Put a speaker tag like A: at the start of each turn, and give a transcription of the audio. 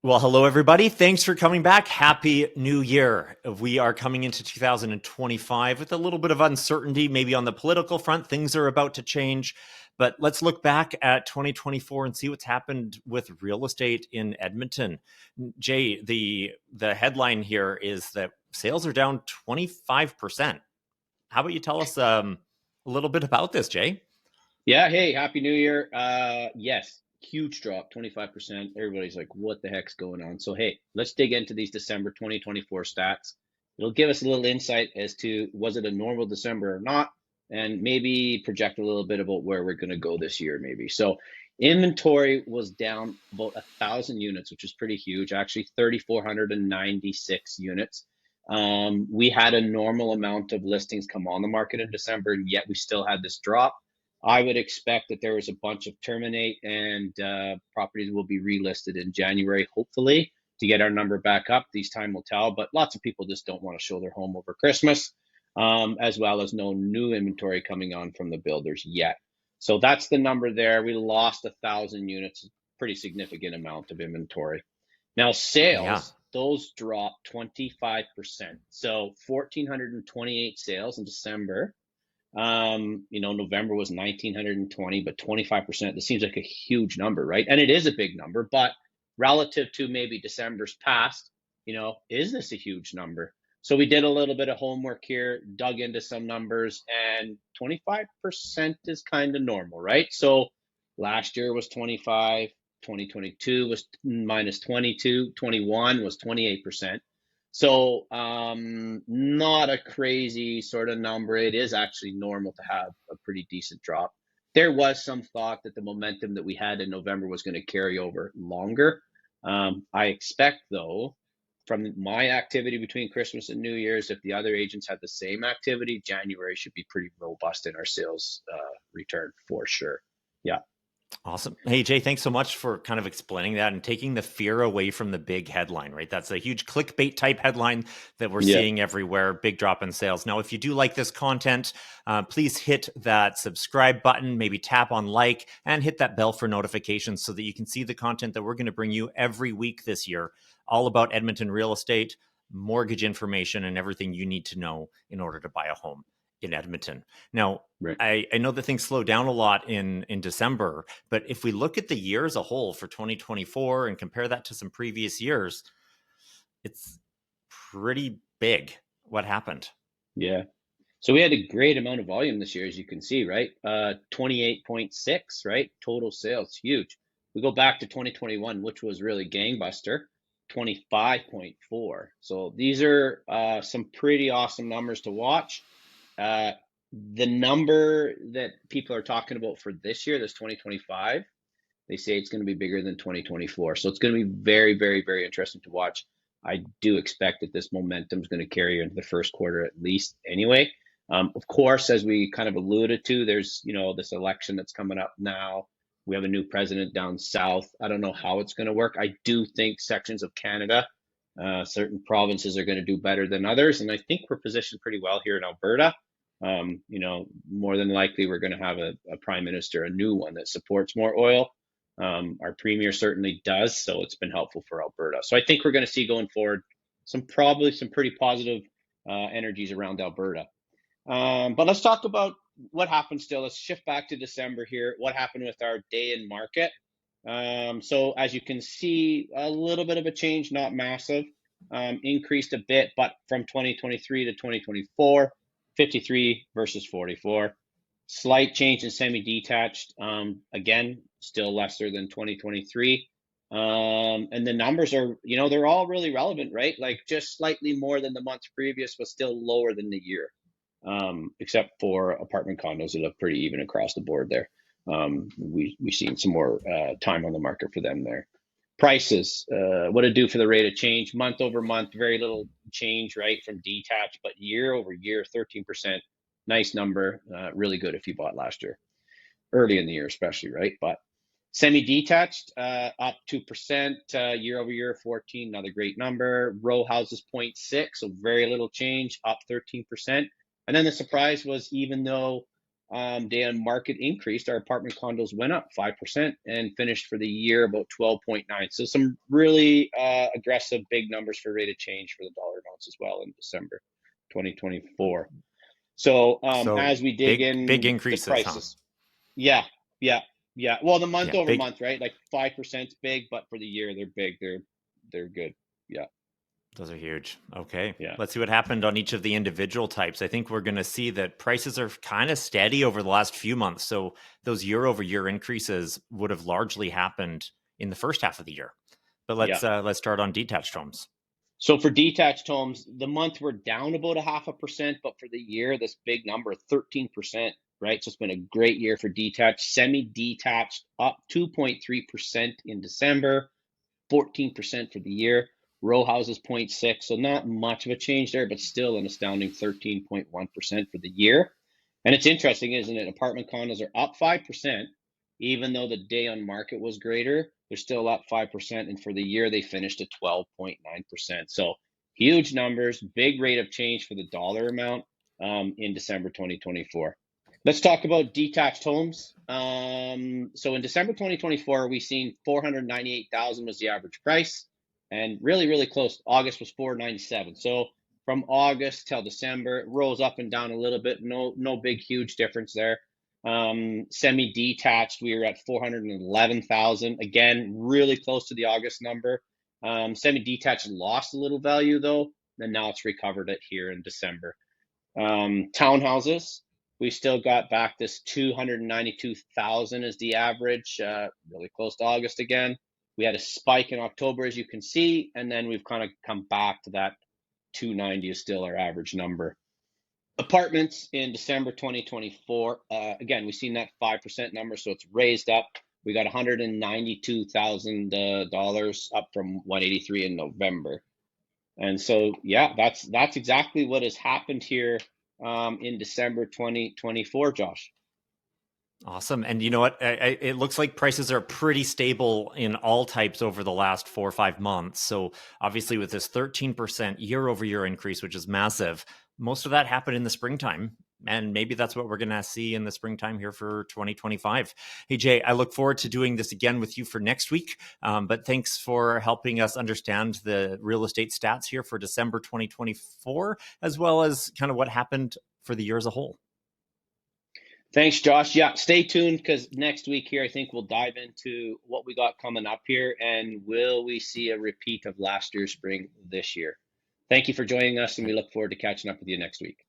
A: Well, hello, everybody. Thanks for coming back. Happy New Year. We are coming into 2025 with a little bit of uncertainty, maybe on the political front. Things are about to change. But let's look back at 2024 and see what's happened with real estate in Edmonton. Jay, the headline here is that sales are down 25%. How about you tell us a little bit about this, Jay?
B: Yeah, hey, happy New Year. Yes, huge drop, 25%. Everybody's like, what the heck's going on? So, hey, let's dig into these December 2024 stats. It'll give us a little insight as to was it a normal December or not, and maybe project a little bit about where we're going to go this year, maybe. So, inventory was down about 1,000 units, which is pretty huge, actually 3,496 units. We had a normal amount of listings come on the market in December, and yet we still had this drop. I would expect that there was a bunch of terminate and properties will be relisted in January, hopefully, to get our number back up. These time will tell, but lots of people just don't want to show their home over Christmas, as well as no new inventory coming on from the builders yet. So that's the number there. We lost 1,000 units, pretty significant amount of inventory. Now
A: Yeah.
B: sales, those dropped 25%. So 1,428 sales in December. November was 1,920, but 25%, this seems like a huge number, right? And it is a big number, but relative to maybe December's past, is this a huge number? So we did a little bit of homework here, dug into some numbers, and 25% is kind of normal, right? So last year was 25, 2022 was minus 22, 21 was 28%. So not a crazy sort of number. It is actually normal to have a pretty decent drop. There was some thought that the momentum that we had in November was going to carry over longer. I expect, though, from my activity between Christmas and New Year's, if the other agents had the same activity, January should be pretty robust in our sales return for sure. Yeah.
A: Awesome. Hey, Jay, thanks so much for kind of explaining that and taking the fear away from the big headline, right? That's a huge clickbait type headline that we're
B: Yeah.
A: seeing everywhere, big drop in sales. Now, if you do like this content, please hit that subscribe button, maybe tap on like, and hit that bell for notifications so that you can see the content that we're going to bring you every week this year, all about Edmonton real estate, mortgage information, and everything you need to know in order to buy a home in Edmonton. Now,
B: Right.
A: I know that things slow down a lot in December, but if we look at the year as a whole for 2024 and compare that to some previous years, it's pretty big what happened.
B: Yeah. So we had a great amount of volume this year, as you can see, right? 28.6, right? Total sales, huge. We go back to 2021, which was really gangbuster, 25.4. So these are some pretty awesome numbers to watch. Uh, the number that people are talking about for this year, this 2025, they say it's going to be bigger than 2024. So it's going to be very, very, very interesting to watch. I do expect that this momentum is going to carry into the first quarter at least anyway. Of course, as we kind of alluded to, there's, this election that's coming up now. We have a new president down south. I don't know how it's going to work. I do think sections of Canada, certain provinces are going to do better than others. And I think we're positioned pretty well here in Alberta. More than likely, we're going to have a prime minister, a new one that supports more oil. Our premier certainly does, so it's been helpful for Alberta. So I think we're going to see going forward probably some pretty positive energies around Alberta. But let's talk about what happened still. Let's shift back to December here. What happened with our day in market? So as you can see, a little bit of a change, not massive, increased a bit, but from 2023 to 2024, 53 versus 44. Slight change in semi-detached. Again, still lesser than 2023. And the numbers are, they're all really relevant, right? Like just slightly more than the months previous, but still lower than the year. Except for apartment condos that look pretty even across the board there. We've seen some more time on the market for them there. Prices, what it do for the rate of change, month over month, very little change, right, from detached, but year over year, 13%, nice number, really good if you bought last year, early in the year especially, right? But semi-detached, up 2%, year over year, 14, another great number. Row houses, 0.6, so very little change, up 13%. And then the surprise was even though day on market increased. Our apartment condos went up 5% and finished for the year about 12.9. So some really aggressive big numbers for rate of change for the dollar amounts as well in December 2024. So
A: So
B: as we dig
A: big
B: in the
A: increases, huh?
B: prices, yeah, yeah, yeah. Well, the month
A: Yeah,
B: over
A: big.
B: month, right? Like 5%'s big, but for the year they're big. They're good. Yeah,
A: Those are huge. Okay.
B: yeah,
A: Let's see what happened on each of the individual types. I think we're going to see that prices are kind of steady over the last few months. So those year over year increases would have largely happened in the first half of the year. But
B: yeah.
A: let's start on detached homes.
B: So for detached homes, the month we're down about 0.5%, but for the year, this big number, 13%, right? So it's been a great year for detached. Semi-detached up 2.3% in December, 14% for the year. Row houses 0.6, so not much of a change there, but still an astounding 13.1% for the year. And it's interesting, isn't it? Apartment condos are up 5%, even though the day on market was greater. They're still up 5%, and for the year they finished at 12.9%. So huge numbers, big rate of change for the dollar amount in December 2024. Let's talk about detached homes. So in December 2024, we seen 498,000 was the average price, and really, really close. August was 497. So from August till December, it rose up and down a little bit. No big, huge difference there. Semi-detached, we were at 411,000. Again, really close to the August number. Semi-detached lost a little value though, and now it's recovered it here in December. Townhouses, we still got back this 292,000 is the average, really close to August again. We had a spike in October, as you can see, and then we've kind of come back to that 290 is still our average number. Apartments in December 2024, again, we've seen that 5% number, so it's raised up. We got $192,000 up from 183 in November. And so, yeah, that's exactly what has happened here in December 2024, Josh.
A: Awesome. And you know what? It looks like prices are pretty stable in all types over the last 4 or 5 months. So obviously, with this 13% year over year increase, which is massive, most of that happened in the springtime. And maybe that's what we're going to see in the springtime here for 2025. Hey, Jay, I look forward to doing this again with you for next week. But thanks for helping us understand the real estate stats here for December 2024, as well as kind of what happened for the year as a whole.
B: Thanks, Josh. Yeah, stay tuned because next week here, I think we'll dive into what we got coming up here and will we see a repeat of last year's spring this year? Thank you for joining us, and we look forward to catching up with you next week.